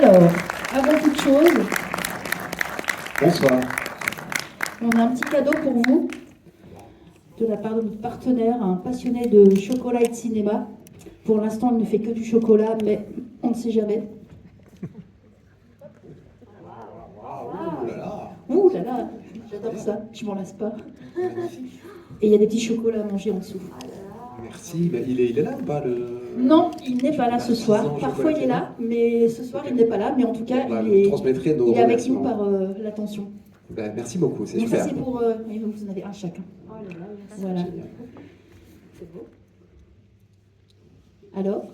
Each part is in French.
Alors, avant toute chose, Bonsoir. on a un petit cadeau pour vous, de la part de notre partenaire, un passionné de chocolat et de cinéma. Pour l'instant, il ne fait que du chocolat, mais on ne sait jamais. Oh là là. Ouh là là, j'adore ça, je m'en lasse pas. Magnifique. Et il y a des petits chocolats à manger en dessous. Merci. Ben, il est là ou pas le... Non, il n'est pas là ce soir. L'artisan Parfois il est là, mais ce soir Ok. il n'est pas là. Mais en tout cas, Bon, bah, il vous est, transmettrez nos il est avec nous remerciements. par l'attention. Ben, merci beaucoup, c'est Donc super. ça c'est pour... et vous en avez un chacun. Oh là là, merci. Voilà. Génial. C'est beau. Alors,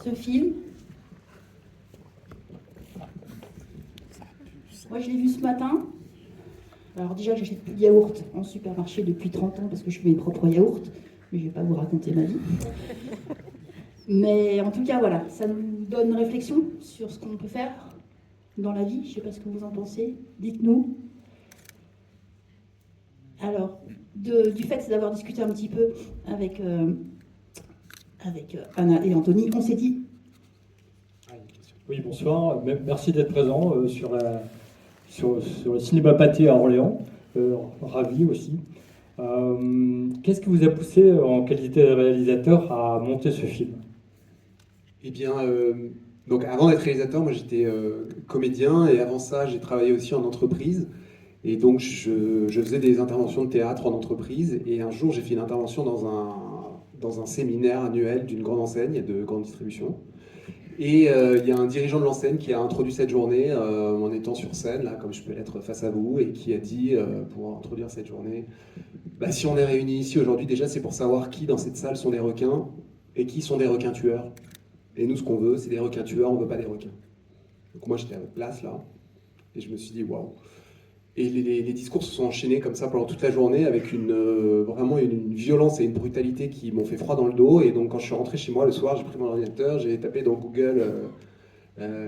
ce film, moi je l'ai vu ce matin. Alors déjà, j'achète plus de yaourt en supermarché depuis 30 ans parce que je fais mes propres yaourts, mais je ne vais pas vous raconter ma vie. Mais en tout cas, voilà, ça nous donne une réflexion sur ce qu'on peut faire dans la vie. Je ne sais pas ce que vous en pensez. Dites-nous. Alors, du fait d'avoir discuté un petit peu avec Anna et Anthony, on s'est dit... Oui, bonsoir. Merci d'être présent sur le cinéma Pathé à Orléans. Ravi aussi. Qu'est-ce qui vous a poussé, en qualité de réalisateur, à monter ce film? Eh bien, donc avant d'être réalisateur, moi j'étais comédien et avant ça j'ai travaillé aussi en entreprise. Et donc je faisais des interventions de théâtre en entreprise. Et un jour j'ai fait une intervention dans un séminaire annuel d'une grande enseigne de grande distribution. Et il y a un dirigeant de l'enseigne qui a introduit cette journée en étant sur scène, là, comme je peux l'être face à vous, et qui a dit, pour introduire cette journée, bah, si on est réunis ici aujourd'hui, déjà c'est pour savoir qui dans cette salle sont des requins et qui sont des requins tueurs. Et nous, ce qu'on veut, c'est des requins tueurs, on ne veut pas des requins. Donc moi, j'étais à votre place, là, et je me suis dit, waouh. Et les discours se sont enchaînés comme ça pendant toute la journée avec vraiment une violence et une brutalité qui m'ont fait froid dans le dos. Et donc quand je suis rentré chez moi le soir, j'ai pris mon ordinateur, j'ai tapé dans Google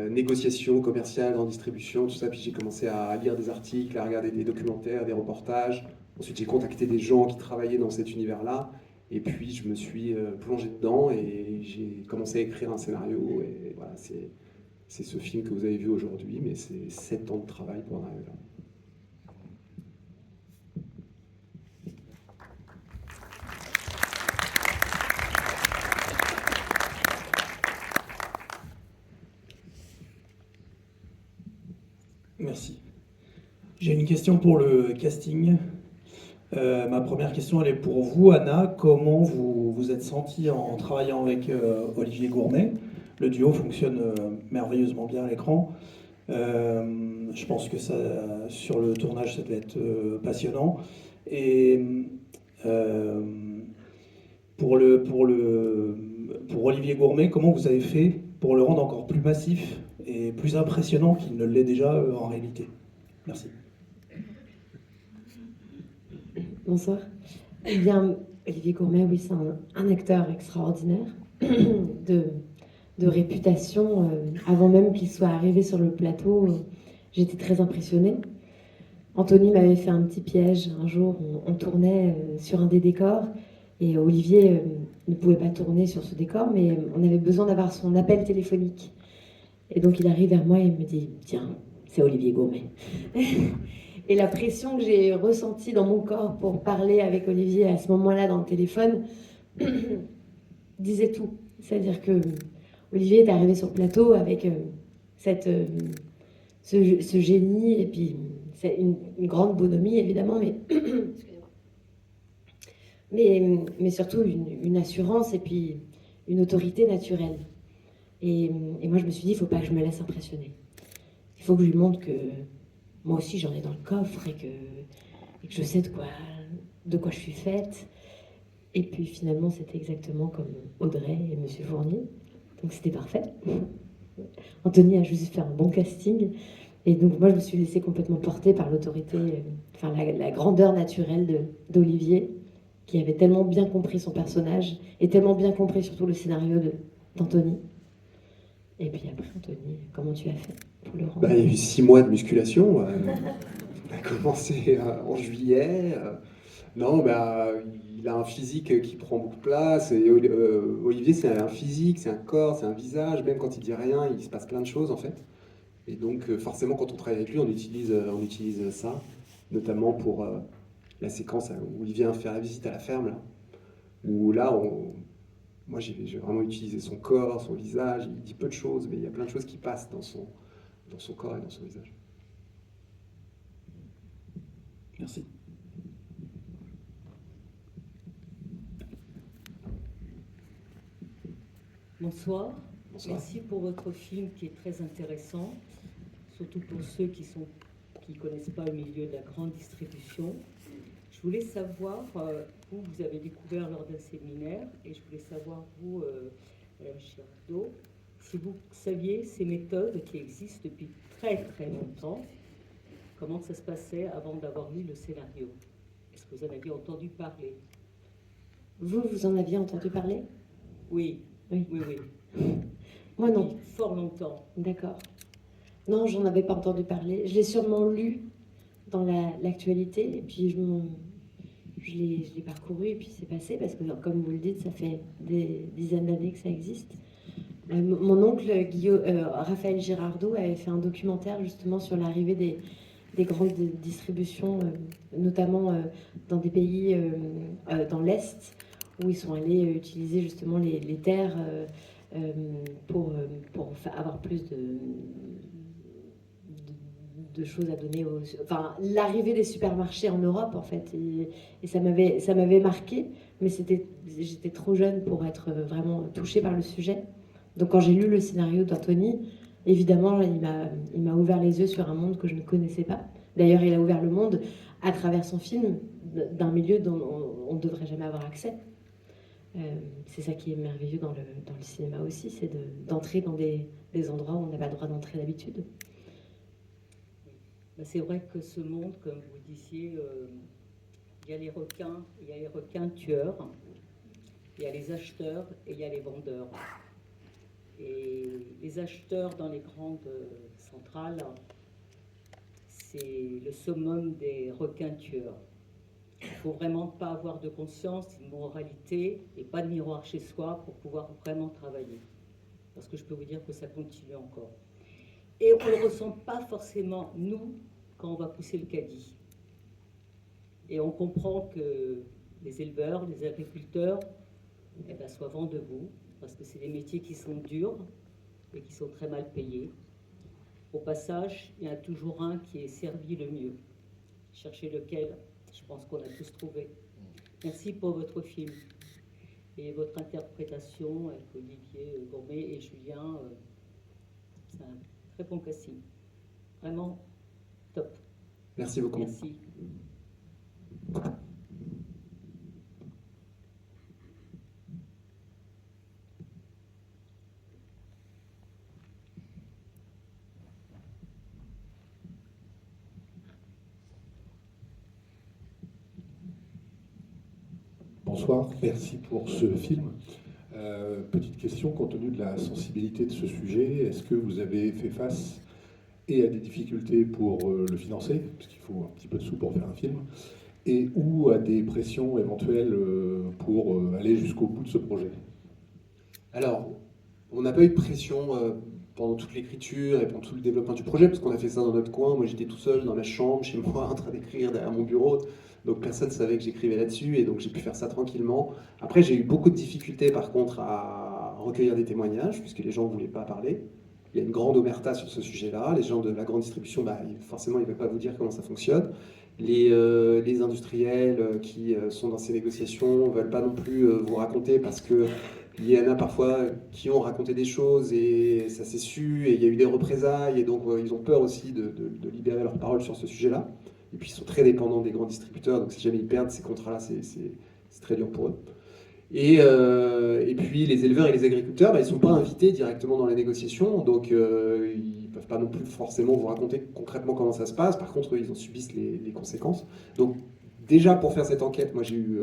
négociations commerciales en distribution, tout ça, puis j'ai commencé à lire des articles, à regarder des documentaires, des reportages. Ensuite j'ai contacté des gens qui travaillaient dans cet univers-là. Et puis je me suis plongé dedans et j'ai commencé à écrire un scénario. Et voilà, c'est ce film que vous avez vu aujourd'hui, mais c'est 7 ans de travail pour en arriver là. Merci. J'ai une question pour le casting. Ma première question, elle est pour vous, Anna. Comment vous vous êtes sentie en travaillant avec Olivier Gourmet? Le duo fonctionne merveilleusement bien à l'écran. Je pense que sur le tournage, ça devait être passionnant. Et pour Olivier Gourmet, comment vous avez fait pour le rendre encore plus massif et plus impressionnant qu'il ne l'est déjà en réalité? Merci. Bonsoir. Eh bien, Olivier Gourmet, oui, c'est un acteur extraordinaire, de réputation. Avant même qu'il soit arrivé sur le plateau, j'étais très impressionnée. Anthony m'avait fait un petit piège. Un jour, on tournait sur un des décors et Olivier ne pouvait pas tourner sur ce décor, mais on avait besoin d'avoir son appel téléphonique. Et donc, il arrive vers moi et il me dit « Tiens, c'est Olivier Gourmet ». Et la pression que j'ai ressentie dans mon corps pour parler avec Olivier à ce moment-là dans le téléphone disait tout. C'est-à-dire que Olivier est arrivé sur le plateau avec ce génie et puis c'est une grande bonhomie évidemment, mais surtout une assurance et puis une autorité naturelle. Et moi je me suis dit, il ne faut pas que je me laisse impressionner. Il faut que je lui montre que moi aussi j'en ai dans le coffre et que je sais de quoi je suis faite. Et puis finalement c'était exactement comme Audrey et Monsieur Fournier. Donc c'était parfait. Anthony a juste fait un bon casting. Et donc moi je me suis laissée complètement porter par l'autorité, enfin la grandeur naturelle d'Olivier, qui avait tellement bien compris son personnage et tellement bien compris surtout le scénario d'Anthony. Et puis après, Anthony, comment tu as fait pour le rendre? Il y a eu 6 mois de musculation. On a commencé en juillet. Non, bah, il a un physique qui prend beaucoup de place. Et Olivier, c'est un physique, c'est un corps, c'est un visage. Même quand il dit rien, il se passe plein de choses en fait. Et donc, forcément, quand on travaille avec lui, on utilise ça, notamment pour la séquence où il vient faire la visite à la ferme, là, où là, moi, j'ai vraiment utilisé son corps, son visage. Il dit peu de choses, mais il y a plein de choses qui passent dans son corps et dans son visage. Merci. Bonsoir. Bonsoir. Merci pour votre film qui est très intéressant, surtout pour ceux qui ne connaissent pas le milieu de la grande distribution. Je voulais savoir, vous avez découvert lors d'un séminaire, et je voulais savoir, vous, Madame Girardot, si vous saviez ces méthodes qui existent depuis très très longtemps, comment ça se passait avant d'avoir lu le scénario? Est-ce que vous en aviez entendu parler? Vous en aviez entendu parler? Oui, Oui. oui, oui. Moi non. Depuis fort longtemps. D'accord. Non, j'en avais pas entendu parler. Je l'ai sûrement lu dans l'actualité, et puis je l'ai parcouru, et puis c'est passé, parce que comme vous le dites, ça fait des dizaines d'années que ça existe. Mon oncle Raphaël Girardot avait fait un documentaire justement sur l'arrivée des grandes distributions, notamment dans des pays dans l'Est, où ils sont allés utiliser justement les terres pour avoir plus de choses à donner enfin, l'arrivée des supermarchés en Europe en fait, et ça m'avait marqué, mais j'étais trop jeune pour être vraiment touchée par le sujet. Donc quand j'ai lu le scénario d'Anthony, évidemment il m'a ouvert les yeux sur un monde que je ne connaissais pas. D'ailleurs, il a ouvert le monde à travers son film d'un milieu dont on ne devrait jamais avoir accès. C'est ça qui est merveilleux dans le cinéma aussi, c'est d'entrer dans des endroits où on n'a pas le droit d'entrer d'habitude. C'est vrai que ce monde, comme vous disiez, il y a les requins tueurs, il y a les acheteurs et il y a les vendeurs. Et les acheteurs dans les grandes centrales, c'est le summum des requins tueurs. Il ne faut vraiment pas avoir de conscience, une moralité et pas de miroir chez soi pour pouvoir vraiment travailler. Parce que je peux vous dire que ça continue encore. Et on ne le ressent pas forcément, nous, quand on va pousser le caddie. Et on comprend que les éleveurs, les agriculteurs, soient vent debout, parce que c'est des métiers qui sont durs et qui sont très mal payés. Au passage, il y en a toujours un qui est servi le mieux. Cherchez lequel, je pense qu'on a tous trouvé. Merci pour votre film et votre interprétation avec Olivier Gourmet et Julien. C'est un très bon casting. Vraiment top. Merci beaucoup. Merci. Bonsoir, merci pour ce film. Petite question, compte tenu de la sensibilité de ce sujet, est-ce que vous avez fait face et à des difficultés pour le financer, parce qu'il faut un petit peu de sous pour faire un film, et ou à des pressions éventuelles pour aller jusqu'au bout de ce projet? Alors, on n'a pas eu de pression pendant toute l'écriture et pendant tout le développement du projet, parce qu'on a fait ça dans notre coin. Moi, j'étais tout seul dans ma chambre, chez moi, en train d'écrire derrière mon bureau. Donc personne ne savait que j'écrivais là-dessus, et donc j'ai pu faire ça tranquillement. Après, j'ai eu beaucoup de difficultés, par contre, à recueillir des témoignages, puisque les gens ne voulaient pas parler. Il y a une grande omerta sur ce sujet-là. Les gens de la grande distribution, forcément, ils ne veulent pas vous dire comment ça fonctionne. Les industriels qui sont dans ces négociations ne veulent pas non plus vous raconter, parce qu'il y en a parfois qui ont raconté des choses et ça s'est su, et il y a eu des représailles, et donc ils ont peur aussi de libérer leur parole sur ce sujet-là. Et puis ils sont très dépendants des grands distributeurs, donc si jamais ils perdent ces contrats-là, c'est très dur pour eux. Et puis les éleveurs et les agriculteurs, ils ne sont pas invités directement dans les négociations, donc ils ne peuvent pas non plus forcément vous raconter concrètement comment ça se passe. Par contre, eux, ils en subissent les conséquences. Donc déjà, pour faire cette enquête, moi j'ai eu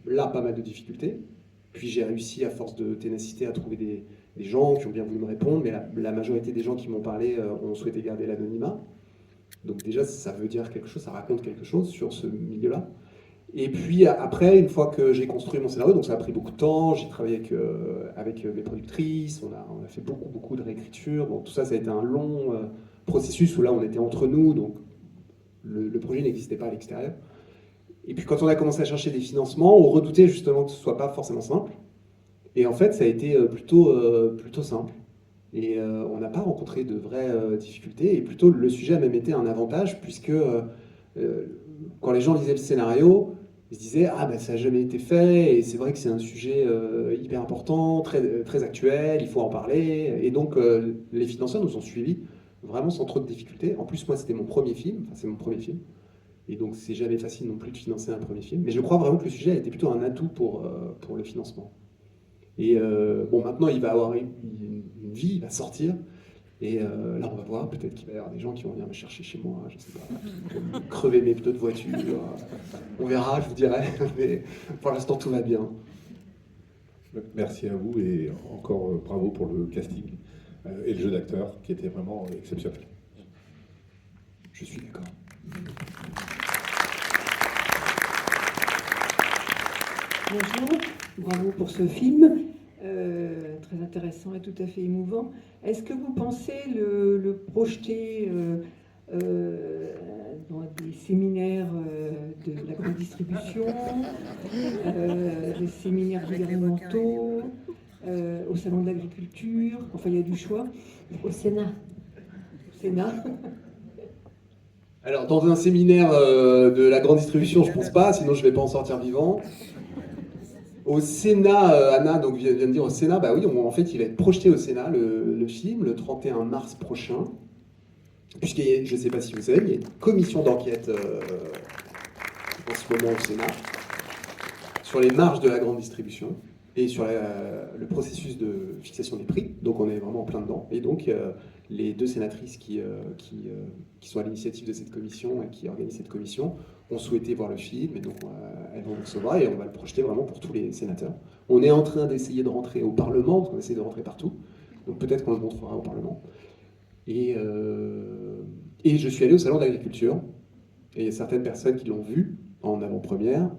là pas mal de difficultés. Puis j'ai réussi, à force de ténacité, à trouver des gens qui ont bien voulu me répondre, mais la majorité des gens qui m'ont parlé ont souhaité garder l'anonymat. Donc déjà, ça veut dire quelque chose, ça raconte quelque chose sur ce milieu-là. Et puis après, une fois que j'ai construit mon scénario, donc ça a pris beaucoup de temps, j'ai travaillé avec mes productrices, on a fait beaucoup de réécriture. Bon, tout ça, ça a été un long processus où là, on était entre nous, donc le projet n'existait pas à l'extérieur. Et puis quand on a commencé à chercher des financements, on redoutait justement que ce ne soit pas forcément simple. Et en fait, ça a été plutôt simple. Et on n'a pas rencontré de vraies difficultés. Et plutôt, le sujet a même été un avantage, puisque quand les gens lisaient le scénario, ils se disaient « Ah, ben ça n'a jamais été fait, et c'est vrai que c'est un sujet hyper important, très actuel, il faut en parler. » Et donc, les financeurs nous ont suivis, vraiment sans trop de difficultés. En plus, moi, c'était mon premier film, enfin, c'est mon premier film. Et donc, c'est jamais facile non plus de financer un premier film. Mais je crois vraiment que le sujet a été plutôt un atout pour le financement. Et bon, maintenant, il va avoir une vie, il va sortir. Et là, on va voir, peut-être qu'il va y avoir des gens qui vont venir me chercher chez moi, je sais pas, crever mes pneus de voiture. On verra, je vous dirai. Mais pour l'instant, tout va bien. Merci à vous et encore bravo pour le casting et le jeu d'acteur qui était vraiment exceptionnel. Je suis d'accord. Bonjour, bravo pour ce film, très intéressant et tout à fait émouvant. Est-ce que vous pensez le projeter dans des séminaires de la grande distribution, des séminaires gouvernementaux, au salon de l'agriculture, enfin il y a du choix, Au Sénat. au Sénat? Alors, dans un séminaire de la grande distribution, je pense pas, sinon je vais pas en sortir vivant. Au Sénat, Anna donc, vient de dire au Sénat, bah oui, en fait, il va être projeté au Sénat, le film, le 31 mars prochain. Puisque, je ne sais pas si vous savez, il y a une commission d'enquête en ce moment au Sénat sur les marges de la grande distribution et sur le processus de fixation des prix. Donc on est vraiment en plein dedans. Et donc les deux sénatrices qui sont à l'initiative de cette commission et qui organisent cette commission ont souhaité voir le film. Et donc elles vont le recevoir et on va le projeter vraiment pour tous les sénateurs. On est en train d'essayer de rentrer au Parlement, parce qu'on essaie de rentrer partout. Donc peut-être qu'on le montrera au Parlement. Et je suis allé au salon de l'agriculture, et il y a certaines personnes qui l'ont vu en avant-première,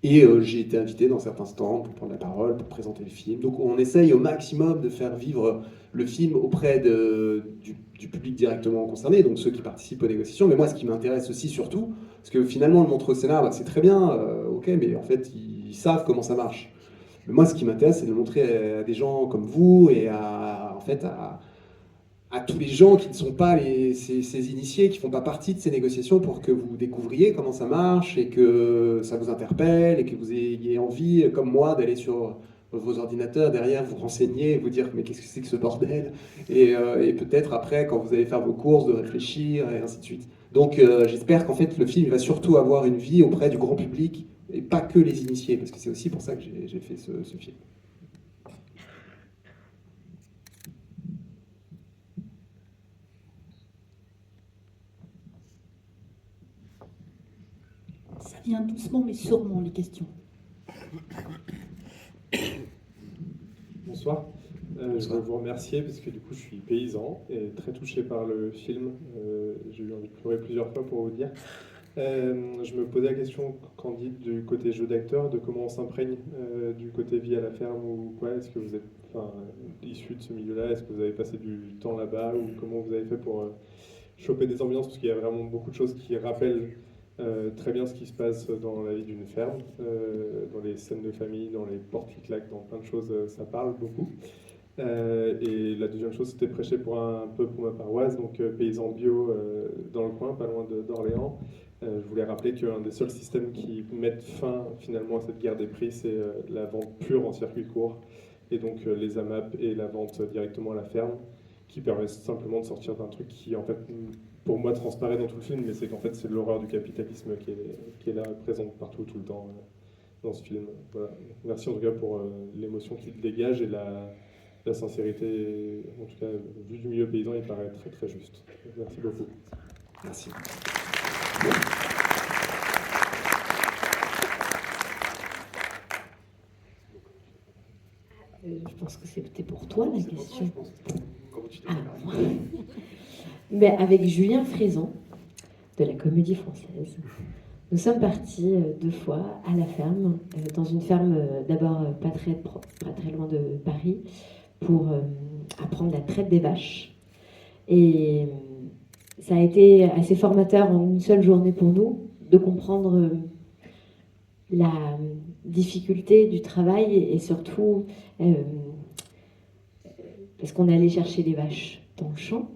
et j'ai été invité dans certains stands pour prendre la parole, pour présenter le film. Donc on essaye au maximum de faire vivre le film auprès du public directement concerné, donc ceux qui participent aux négociations. Mais moi, ce qui m'intéresse aussi surtout, parce que finalement, le montre au Sénat, bah, c'est très bien, ok, mais en fait, ils savent comment ça marche. Mais moi, ce qui m'intéresse, c'est de le montrer à des gens comme vous, et à tous les gens qui ne sont pas ces initiés, qui ne font pas partie de ces négociations, pour que vous découvriez comment ça marche et que ça vous interpelle et que vous ayez envie, comme moi, d'aller sur vos ordinateurs derrière, vous renseigner et vous dire mais qu'est-ce que c'est que ce bordel, et peut-être après, quand vous allez faire vos courses, de réfléchir et ainsi de suite. Donc j'espère qu'en fait le film va surtout avoir une vie auprès du grand public et pas que les initiés, parce que c'est aussi pour ça que j'ai fait ce film. Ça vient doucement mais sûrement, les questions. Bonsoir. Je veux vous remercier parce que du coup je suis paysan et très touché par le film. J'ai eu envie de pleurer plusieurs fois pour vous dire. Je me posais la question, Candide, du côté jeu d'acteur, de comment on s'imprègne du côté vie à la ferme ou quoi. Est-ce que vous êtes issu de ce milieu-là? Est-ce que vous avez passé du temps là-bas ou comment vous avez fait pour choper des ambiances? Parce qu'il y a vraiment beaucoup de choses qui rappellent très bien ce qui se passe dans la vie d'une ferme, dans les scènes de famille, dans les portes qui claquent, dans plein de choses, ça parle beaucoup. Et la deuxième chose, c'était prêcher un peu pour ma paroisse, donc paysan bio dans le coin, pas loin d'Orléans. Je voulais rappeler qu'un des seuls systèmes qui mettent fin finalement à cette guerre des prix, c'est la vente pure en circuit court, et donc les AMAP et la vente directement à la ferme, qui permettent simplement de sortir d'un truc qui en fait pour moi transparaît dans tout le film, mais c'est qu'en fait c'est l'horreur du capitalisme qui est là, présente partout, tout le temps dans ce film. Voilà. Merci en tout cas pour l'émotion qu'il dégage et la sincérité, en tout cas vu du milieu paysan, il paraît très très juste. Merci beaucoup. Merci. Je pense que c'était pour toi la question. Comment tu t'es Mais avec Julien Frézan, de la Comédie Française, Nous sommes partis 2 fois à la ferme, dans une ferme d'abord pas très loin de Paris, pour apprendre la traite des vaches. Et ça a été assez formateur en une seule journée pour nous de comprendre la difficulté du travail et surtout parce qu'on est allé chercher les vaches dans le champ.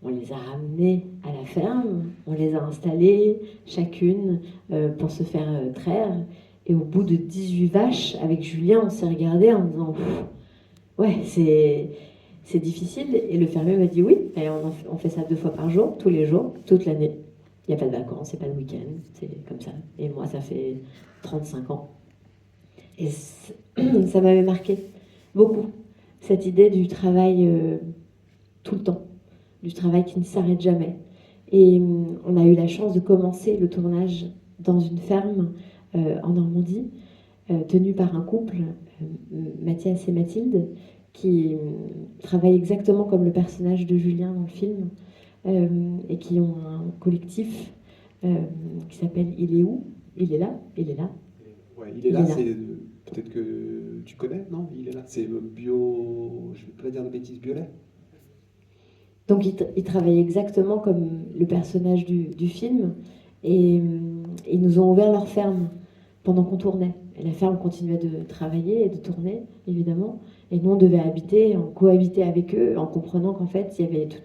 On les a ramenées à la ferme, on les a installées chacune pour se faire traire. Et au bout de 18 vaches, avec Julien, on s'est regardé en disant ouais, c'est difficile. Et le fermier m'a dit oui, et on fait ça 2 fois par jour, tous les jours, toute l'année. Il n'y a pas de vacances, il n'y a pas de week-end, c'est comme ça. Et moi, ça fait 35 ans. Et ça m'avait marqué beaucoup, cette idée du travail tout le temps, du travail qui ne s'arrête jamais. Et on a eu la chance de commencer le tournage dans une ferme en Normandie, tenue par un couple, Mathias et Mathilde, qui travaillent exactement comme le personnage de Julien dans le film, et qui ont un collectif qui s'appelle Il est où ? Il est là ? Il est là ? Ouais, il est là, c'est peut-être que tu connais, non ? Il est là, c'est bio, je ne vais pas dire de bêtises, Biolay. Donc ils travaillent exactement comme le personnage du film, et ils nous ont ouvert leur ferme pendant qu'on tournait. Et la ferme continuait de travailler et de tourner, évidemment. Et nous, on devait cohabiter avec eux, en comprenant qu'en fait, il y avait tout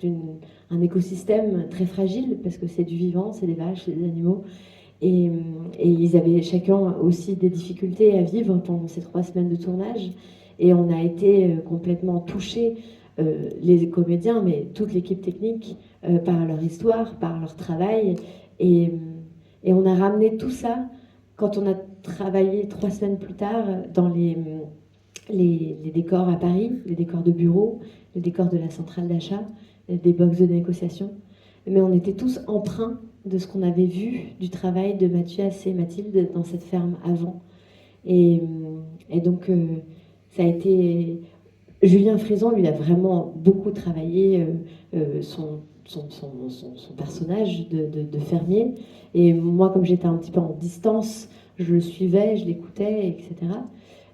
un écosystème très fragile, parce que c'est du vivant, c'est des vaches, c'est des animaux. Et ils avaient chacun aussi des difficultés à vivre pendant ces 3 semaines de tournage. Et on a été complètement touchés, les comédiens, mais toute l'équipe technique, par leur histoire, par leur travail. Et on a ramené tout ça quand on a travaillé 3 semaines plus tard dans les décors à Paris, les décors de bureau, les décors de la centrale d'achat, des box de négociation. Mais on était tous empreints de ce qu'on avait vu du travail de Mathias et Mathilde dans cette ferme avant. Et donc, ça a été... Julien Frison, lui, a vraiment beaucoup travaillé son personnage de fermier. Et moi, comme j'étais un petit peu en distance, je le suivais, je l'écoutais, etc.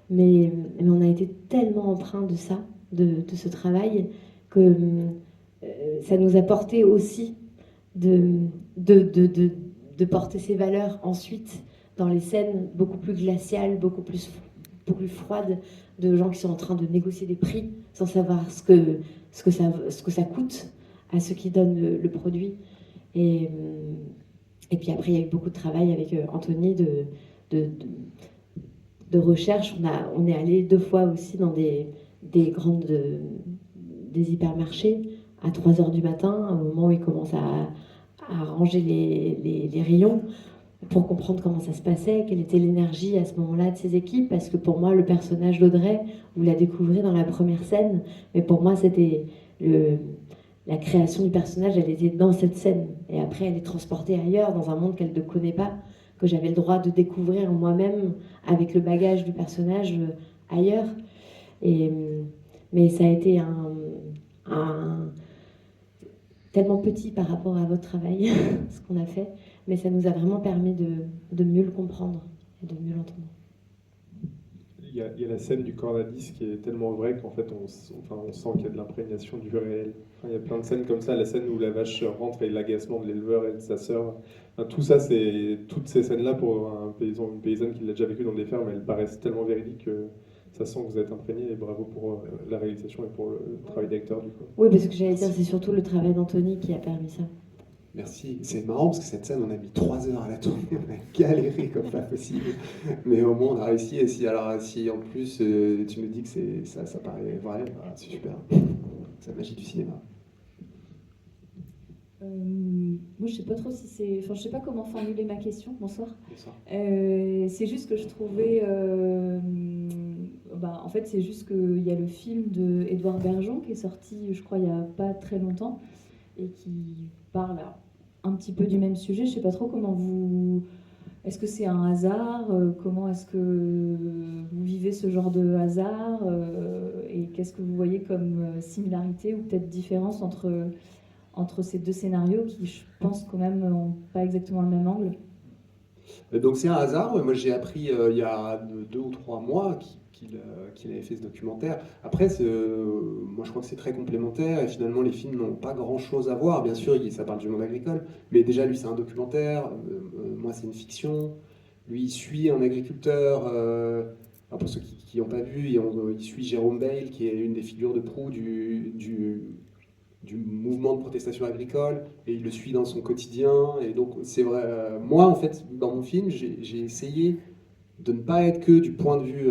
Mais on a été tellement empreints de ça, de ce travail, que ça nous a porté aussi de porter ces valeurs ensuite dans les scènes beaucoup plus glaciales, beaucoup plus froides, de gens qui sont en train de négocier des prix sans savoir ce que ça coûte à ceux qui donnent le produit. Et puis après, il y a eu beaucoup de travail avec Anthony de recherche. On est allé 2 fois aussi dans des hypermarchés à 3h du matin, au moment où ils commencent à ranger les rayons, pour comprendre comment ça se passait, quelle était l'énergie à ce moment-là de ces équipes, parce que pour moi, le personnage d'Audrey, vous la découvrez dans la première scène, mais pour moi, c'était la création du personnage, elle était dans cette scène, et après, elle est transportée ailleurs, dans un monde qu'elle ne connaît pas, que j'avais le droit de découvrir moi-même, avec le bagage du personnage ailleurs. Mais ça a été tellement petit par rapport à votre travail, ce qu'on a fait, mais ça nous a vraiment permis de mieux le comprendre et de mieux l'entendre. Il y a la scène du cornadis qui est tellement vraie qu'en fait on sent qu'il y a de l'imprégnation du réel. Enfin, il y a plein de scènes comme ça, la scène où la vache rentre et l'agacement de l'éleveur et de sa sœur. Enfin, tout ça, toutes ces scènes-là, pour un paysan, une paysanne qui l'a déjà vécu dans des fermes, elles paraissent tellement véridiques que ça sent que vous êtes imprégné, et bravo pour la réalisation et pour le travail d'acteur du coup. Oui, parce que j'allais dire, c'est surtout le travail d'Anthony qui a permis ça. Merci. C'est marrant parce que cette scène, on a mis 3 heures à la tourner, on a galéré comme pas possible. Mais au moins, on a réussi. Et si en plus tu me dis que ça paraît vrai, bah, c'est super. C'est la magie du cinéma. Moi, je sais pas trop si c'est... Enfin, je sais pas comment formuler ma question. Bonsoir. Bonsoir. C'est juste que je trouvais... en fait, c'est juste qu'il y a le film de Édouard Bergeon qui est sorti, je crois, il y a pas très longtemps, et qui parle un petit peu du même sujet. Je sais pas trop comment vous... Est-ce que c'est un hasard ? Comment est-ce que vous vivez ce genre de hasard ? Et qu'est-ce que vous voyez comme similarité ou peut-être différence entre ces 2 scénarios qui, je pense, quand même, n'ont pas exactement le même angle ? Donc c'est un hasard. Moi j'ai appris il y a 2 ou 3 mois qu'il avait fait ce documentaire. Après, moi je crois que c'est très complémentaire et finalement les films n'ont pas grand-chose à voir. Bien sûr, ça parle du monde agricole, mais déjà lui c'est un documentaire, moi c'est une fiction. Lui il suit un agriculteur. Alors, pour ceux qui n'ont pas vu, il suit Jérôme Bale, qui est une des figures de proue du mouvement de protestation agricole, et il le suit dans son quotidien. Et donc, c'est vrai, moi, en fait, dans mon film, j'ai essayé de ne pas être que du point de vue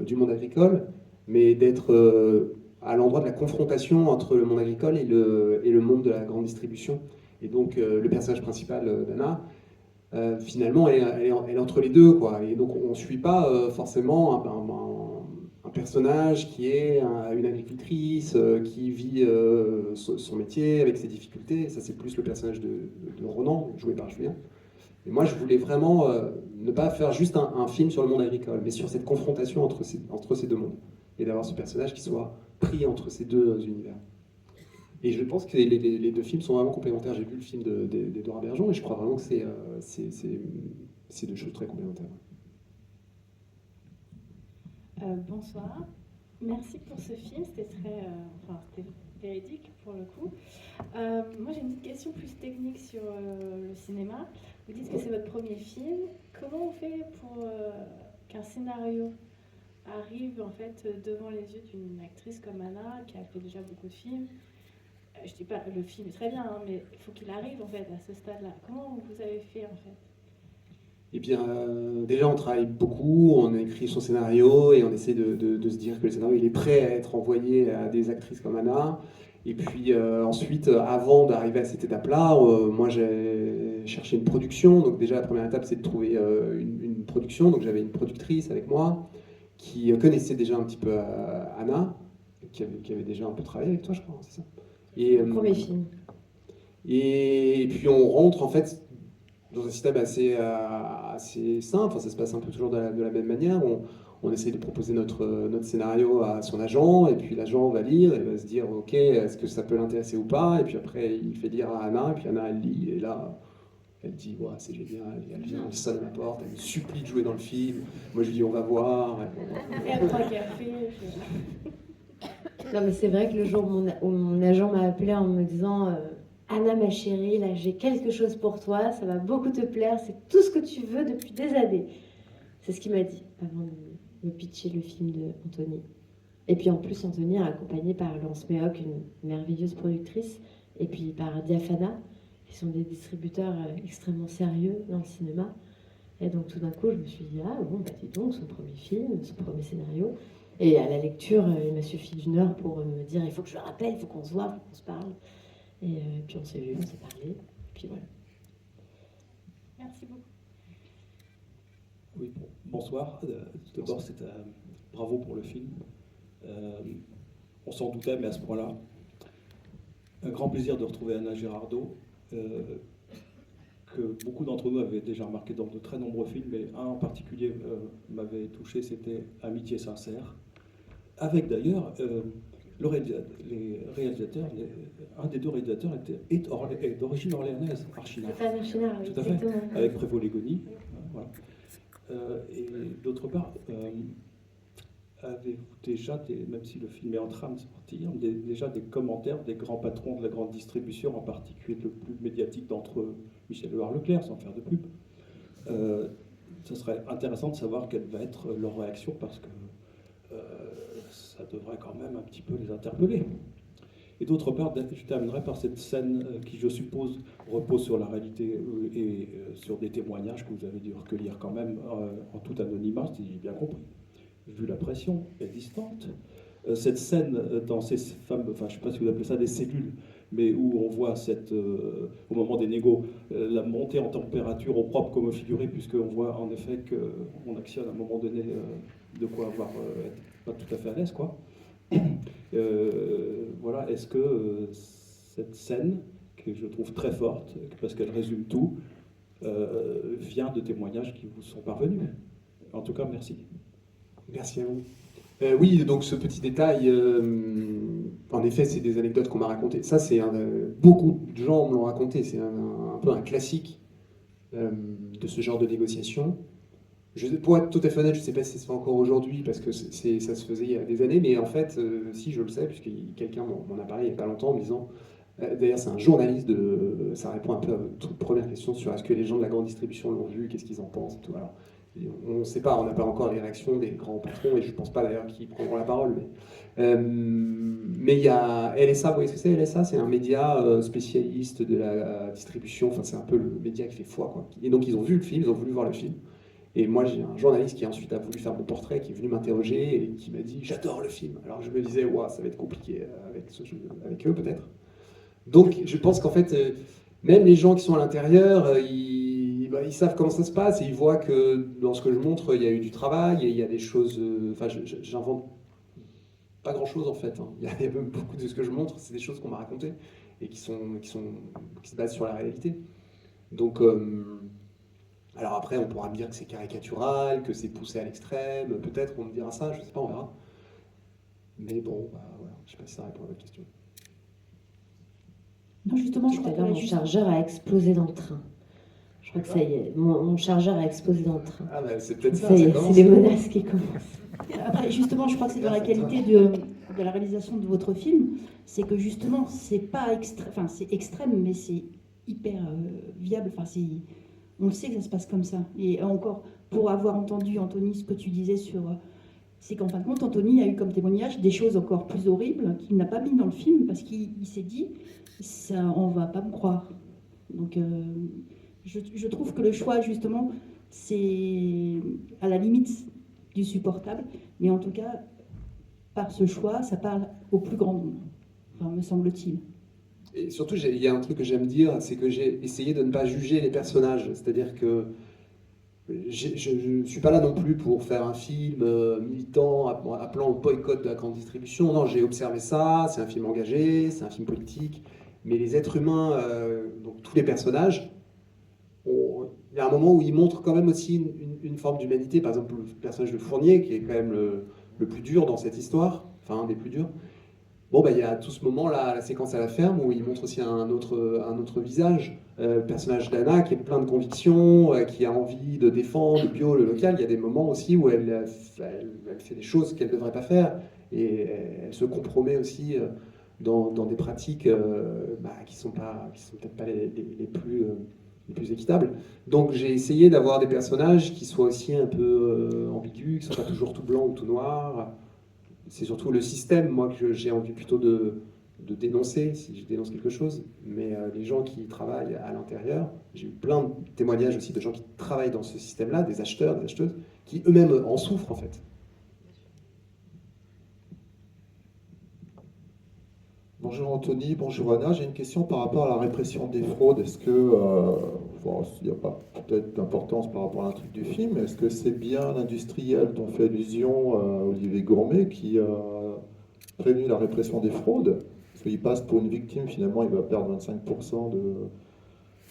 du monde agricole, mais d'être à l'endroit de la confrontation entre le monde agricole et le monde de la grande distribution. Et donc, le personnage principal d'Anna, finalement, elle est entre les deux, quoi. Et donc, on ne suit pas forcément un personnage qui est une agricultrice, qui vit son métier avec ses difficultés. Ça, c'est plus le personnage de Ronan, joué par Julien. Et moi, je voulais vraiment ne pas faire juste un film sur le monde agricole, mais sur cette confrontation entre ces deux mondes. Et d'avoir ce personnage qui soit pris entre ces deux univers. Et je pense que les deux films sont vraiment complémentaires. J'ai vu le film d'Edouard Bergeon et je crois vraiment que c'est deux choses très complémentaires. Bonsoir. Merci pour ce film. C'était c'était véridique pour le coup. Moi, j'ai une petite question plus technique sur le cinéma. Vous dites que c'est votre premier film. Comment on fait pour qu'un scénario arrive en fait devant les yeux d'une actrice comme Anna, qui a fait déjà beaucoup de films? Je dis pas le film est très bien, hein, mais il faut qu'il arrive en fait à ce stade-là. Comment vous avez fait en fait? Eh bien, déjà, on travaille beaucoup, on écrit son scénario et on essaie de se dire que le scénario il est prêt à être envoyé à des actrices comme Anna. Et puis ensuite, avant d'arriver à cette étape-là, moi j'ai cherché une production. Donc déjà, la première étape, c'est de trouver une production. Donc j'avais une productrice avec moi qui connaissait déjà un petit peu Anna, qui avait déjà un peu travaillé avec toi, je crois, c'est ça? Le premier film. Et puis on rentre en fait dans un système assez simple. Enfin, ça se passe un peu toujours de la même manière. On essaie de proposer notre scénario à son agent, et puis l'agent va lire et va se dire ok, est-ce que ça peut l'intéresser ou pas, et puis après il fait lire à Anna, et puis Anna elle lit, et là elle dit ouais, c'est génial, et elle vient, elle sonne à ma porte, elle me supplie de jouer dans le film. Moi je lui dis on va voir. Et elle prend un café. Non, mais c'est vrai que le jour où mon agent m'a appelé en me disant Anna, ma chérie, là j'ai quelque chose pour toi, ça va beaucoup te plaire, c'est tout ce que tu veux depuis des années. C'est ce qu'il m'a dit avant de me pitcher le film de Anthony. Et puis en plus, Anthony est accompagné par Laurence Méoc, une merveilleuse productrice, et puis par Diafana, qui sont des distributeurs extrêmement sérieux dans le cinéma. Et donc tout d'un coup, je me suis dit, ah bon, bah dis donc, son premier film, son premier scénario. Et à la lecture, il m'a suffi d'une heure pour me dire, il faut que je le rappelle, il faut qu'on se voit, il faut qu'on se parle. Et puis on s'est vu, on s'est parlé, et puis voilà. Merci beaucoup. Oui, bonsoir. D'abord, c'est bravo pour le film. On s'en doutait, mais à ce point-là, un grand plaisir de retrouver Anna Girardot, que beaucoup d'entre nous avaient déjà remarqué dans de très nombreux films, mais un en particulier m'avait touché, c'était Amitié sincère, avec d'ailleurs les réalisateurs, un des deux réalisateurs est d'origine orléanaise, Archinard. Archinard, oui, tout à fait, avec Prévost-Légony. Voilà. Et d'autre part, avez-vous déjà, même si le film est en train de sortir, déjà des commentaires des grands patrons de la grande distribution, en particulier le plus médiatique d'entre eux, Michel Leclerc, sans faire de pub? Ce serait intéressant de savoir quelle va être leur réaction, parce que ça devrait quand même un petit peu les interpeller. Et d'autre part, je terminerai par cette scène qui, je suppose, repose sur la réalité et sur des témoignages que vous avez dû recueillir quand même en tout anonymat, si j'ai bien compris. Vu la pression existante, cette scène dans ces fameux, enfin je ne sais pas si vous appelez ça des cellules, mais où on voit au moment des négos, la montée en température au propre comme au figuré, puisqu'on voit en effet qu'on actionne à un moment donné de quoi avoir être pas tout à fait à l'aise, quoi. Voilà, est-ce que cette scène, que je trouve très forte, parce qu'elle résume tout, vient de témoignages qui vous sont parvenus? En tout cas, merci. Merci à vous. Oui, donc ce petit détail, en effet, c'est des anecdotes qu'on m'a racontées. Ça, beaucoup de gens me l'ont raconté. C'est un peu un classique de ce genre de négociation. Pour être tout à fait honnête, je ne sais pas si ça se fait encore aujourd'hui, parce que ça se faisait il y a des années, mais en fait, si je le sais, puisque quelqu'un m'en a parlé il n'y a pas longtemps en me disant, d'ailleurs c'est un journaliste, ça répond un peu à votre première question sur est-ce que les gens de la grande distribution l'ont vu, qu'est-ce qu'ils en pensent, et tout. Alors, on ne sait pas, on n'a pas encore les réactions des grands patrons, et je ne pense pas d'ailleurs qu'ils prendront la parole. Mais il y a LSA, vous voyez ce que c'est LSA? C'est un média spécialiste de la distribution, enfin c'est un peu le média qui fait foi, quoi. Et donc ils ont vu le film, ils ont voulu voir le film. Et moi, j'ai un journaliste qui ensuite a voulu faire mon portrait, qui est venu m'interroger et qui m'a dit « J'adore le film ». Alors je me disais « Ouah, ça va être compliqué avec eux peut-être ». Donc je pense qu'en fait, même les gens qui sont à l'intérieur, ils savent comment ça se passe et ils voient que dans ce que je montre, il y a eu du travail et il y a des choses... Enfin, j'invente pas grand-chose en fait. Hein. Il y a même beaucoup de ce que je montre, c'est des choses qu'on m'a racontées et qui se basent sur la réalité. Donc... alors après, on pourra me dire que c'est caricatural, que c'est poussé à l'extrême, peut-être on me dira ça, je sais pas, on verra. Mais bon, bah, voilà, je sais pas si ça répond à votre question. Non, justement, je Tout crois à l'heure, mon chargeur a explosé dans le train. Je crois que ça y est, mon chargeur a explosé dans le train. Ah bah c'est peut-être ça, Ça y est, c'est les menaces qui commencent. Après, justement, je crois que c'est dans la qualité de la réalisation de votre film, c'est que justement, c'est pas extrême, enfin c'est extrême, mais c'est hyper viable, enfin on le sait que ça se passe comme ça. Et encore, pour avoir entendu, Anthony, ce que tu disais sur... c'est qu'en fin de compte, Anthony a eu comme témoignage des choses encore plus horribles qu'il n'a pas mis dans le film parce qu'il s'est dit, ça, on va pas me croire. Donc, je trouve que le choix, justement, c'est à la limite du supportable. Mais en tout cas, par ce choix, ça parle au plus grand nombre, enfin, me semble-t-il. Et surtout, il y a un truc que j'aime dire, c'est que j'ai essayé de ne pas juger les personnages. C'est-à-dire que je ne suis pas là non plus pour faire un film militant, appelant au boycott de la grande distribution. Non, j'ai observé ça, c'est un film engagé, c'est un film politique. Mais les êtres humains, donc tous les personnages, il y a un moment où ils montrent quand même aussi une forme d'humanité. Par exemple, le personnage de Fournier, qui est quand même le plus dur dans cette histoire, enfin un des plus durs. Bon, bah, il y a tout ce moment-là, la séquence à la ferme, où il montre aussi un autre visage. Le personnage d'Anna, qui est plein de convictions, qui a envie de défendre le bio, le local. Il y a des moments aussi où elle fait des choses qu'elle ne devrait pas faire. Et elle se compromet aussi dans des pratiques qui sont peut-être pas les plus équitables. Donc j'ai essayé d'avoir des personnages qui soient aussi un peu ambigus, qui ne soient pas toujours tout blanc ou tout noir. C'est surtout le système, moi, que j'ai envie plutôt de dénoncer, si je dénonce quelque chose. Mais les gens qui travaillent à l'intérieur, j'ai eu plein de témoignages aussi de gens qui travaillent dans ce système-là, des acheteurs, des acheteuses, qui eux-mêmes en souffrent, en fait. Bonjour Anthony, bonjour Anna. J'ai une question par rapport à la répression des fraudes. Est-ce que, il n'y a pas peut-être d'importance par rapport à l'intrigue du film, est-ce que c'est bien l'industriel dont fait allusion Olivier Gourmet qui a prévenu la répression des fraudes? Parce qu'il passe pour une victime, finalement il va perdre 25%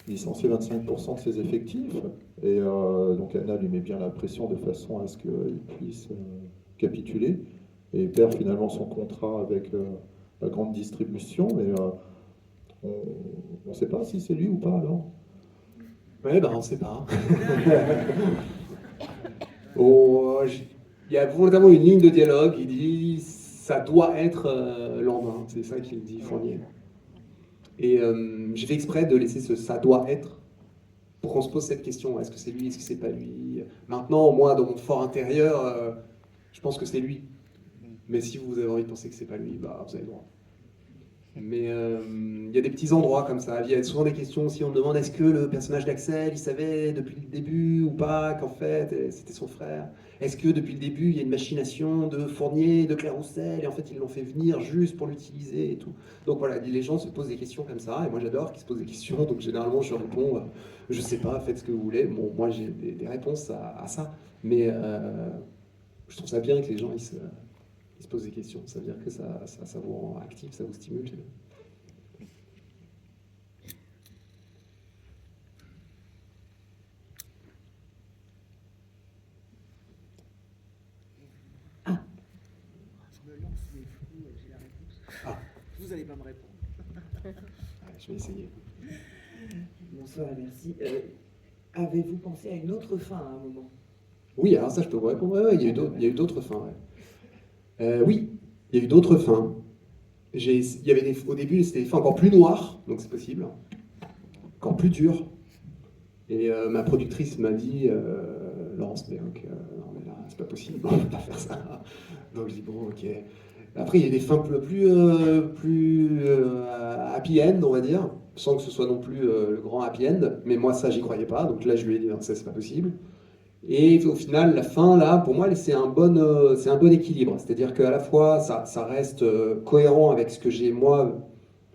licencier 25% de ses effectifs. Et donc Anna lui met bien la pression de façon à ce qu'il puisse capituler et perd finalement son contrat avec la grande distribution, mais on ne sait pas si c'est lui ou pas alors. Ouais, on ne sait pas. Il y a volontairement une ligne de dialogue, il dit ça doit être Landin, c'est ça qu'il dit, Fournier. Et j'ai fait exprès de laisser ce ça doit être pour qu'on se pose cette question, est-ce que c'est lui, est-ce que c'est pas lui? Maintenant, moi, dans mon fort intérieur, je pense que c'est lui. Mais si vous avez envie de penser que c'est pas lui, vous avez le droit. Mais il y a des petits endroits comme ça. Il y a souvent des questions aussi, on me demande est-ce que le personnage d'Axel, il savait depuis le début ou pas qu'en fait c'était son frère? Est-ce que depuis le début il y a une machination de Fournier, de Claire Roussel, et en fait ils l'ont fait venir juste pour l'utiliser et tout? Donc voilà, les gens se posent des questions comme ça, et moi j'adore qu'ils se posent des questions, donc généralement je réponds je sais pas, faites ce que vous voulez. Bon, moi j'ai des réponses à ça, mais je trouve ça bien que les gens ils se posent des questions, ça veut dire que ça vous rend actif, ça vous stimule. Ah. Je me lance des flous, j'ai la réponse. Ah. Vous n'allez pas me répondre. Je vais essayer. Bonsoir, merci. avez-vous pensé à une autre fin à un moment? Oui, alors ça, je peux vous répondre. Ouais, il y a eu d'autres fins. Ouais. Oui, il y a eu d'autres fins. Il y avait au début, c'était des fins encore plus noires, donc c'est possible. Encore plus dures. Et ma productrice m'a dit, Laurence Béoc, non mais là, c'est pas possible, on ne peut pas faire ça. Donc je dis, bon, ok. Après, il y a des fins plus happy end, on va dire, sans que ce soit non plus le grand happy end. Mais moi, ça, j'y croyais pas. Donc là, je lui ai dit, non, ça, c'est pas possible. Et au final, la fin, là, pour moi, c'est un bon équilibre. C'est-à-dire qu'à la fois, ça reste cohérent avec ce que j'ai, moi,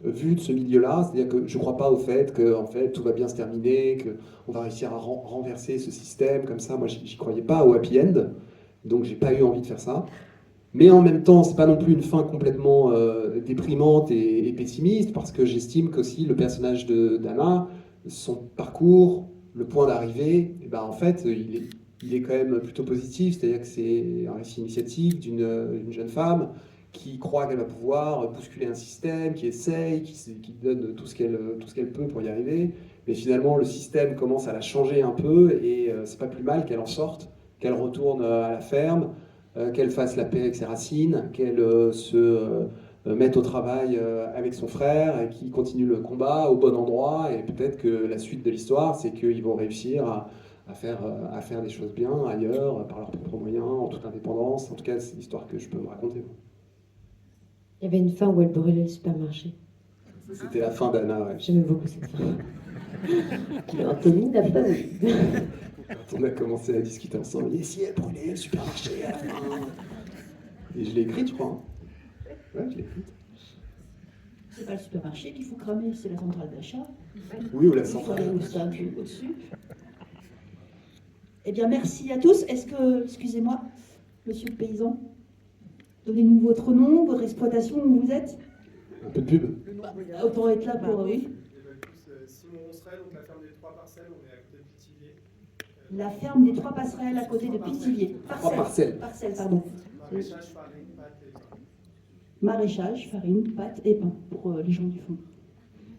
vu de ce milieu-là. C'est-à-dire que je ne crois pas au fait que en fait, tout va bien se terminer, qu'on va réussir à renverser ce système comme ça. Moi, j'y croyais pas au happy end. Donc, j'ai pas eu envie de faire ça. Mais en même temps, c'est pas non plus une fin complètement déprimante et pessimiste, parce que j'estime qu'aussi le personnage d'Anna, son parcours, le point d'arrivée, et ben en fait, il est quand même plutôt positif, c'est-à-dire que c'est un récit initiatique d'une jeune femme qui croit qu'elle va pouvoir bousculer un système, qui essaye, qui donne tout ce qu'elle peut pour y arriver, mais finalement le système commence à la changer un peu, et c'est pas plus mal qu'elle en sorte, qu'elle retourne à la ferme, qu'elle fasse la paix avec ses racines, qu'elle se mette au travail avec son frère et qu'il continue le combat au bon endroit. Et peut-être que la suite de l'histoire, c'est qu'ils vont réussir à faire des choses bien ailleurs, par leurs propres moyens, en toute indépendance. En tout cas, c'est l'histoire que je peux me raconter. Il y avait une fin où elle brûlait le supermarché. C'était la fin d'Anna, ouais. J'aimais beaucoup cette fin. Mais Anthony n'a pas voulu. Quand on a commencé à discuter ensemble, et si elle brûlait le supermarché à la fin. Et je l'ai écrite, je crois. Hein. Ouais, je l'ai écrite. C'est pas le supermarché qu'il faut cramer, c'est la centrale d'achat. Oui, ou la Il faut centrale. aller au stade au-dessus. Eh bien, merci à tous. Est-ce que, excusez-moi, monsieur le paysan, donnez-nous votre nom, votre exploitation, où vous êtes. Un peu de pub. Autant être là pour... oui. Simon Roncerel, donc la ferme des 3 parcelles, on est à côté de Pithiviers. La ferme des 3 passerelles à côté de Pithiviers. Parcelles. Parcelles, pardon. Maraîchage, farine, pâtes et pain. Maraîchage, farine, pâtes et pain pour les gens du fond.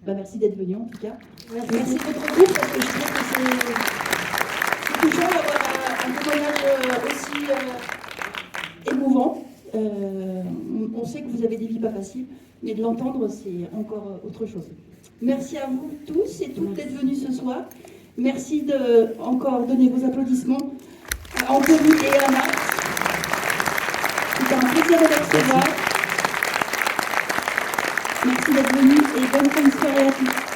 Bah, merci d'être venu en tout cas. Merci de votre groupe parce que je trouve que c'est touchant d'avoir un témoignage aussi émouvant. On sait que vous avez des vies pas faciles, mais de l'entendre, c'est encore autre chose. Merci à vous tous et toutes d'être venus ce soir. Merci de encore donner vos applaudissements à Anthony et à Anna. C'était un plaisir de vous recevoir. Merci d'être venus et bonne fin de soirée à tous.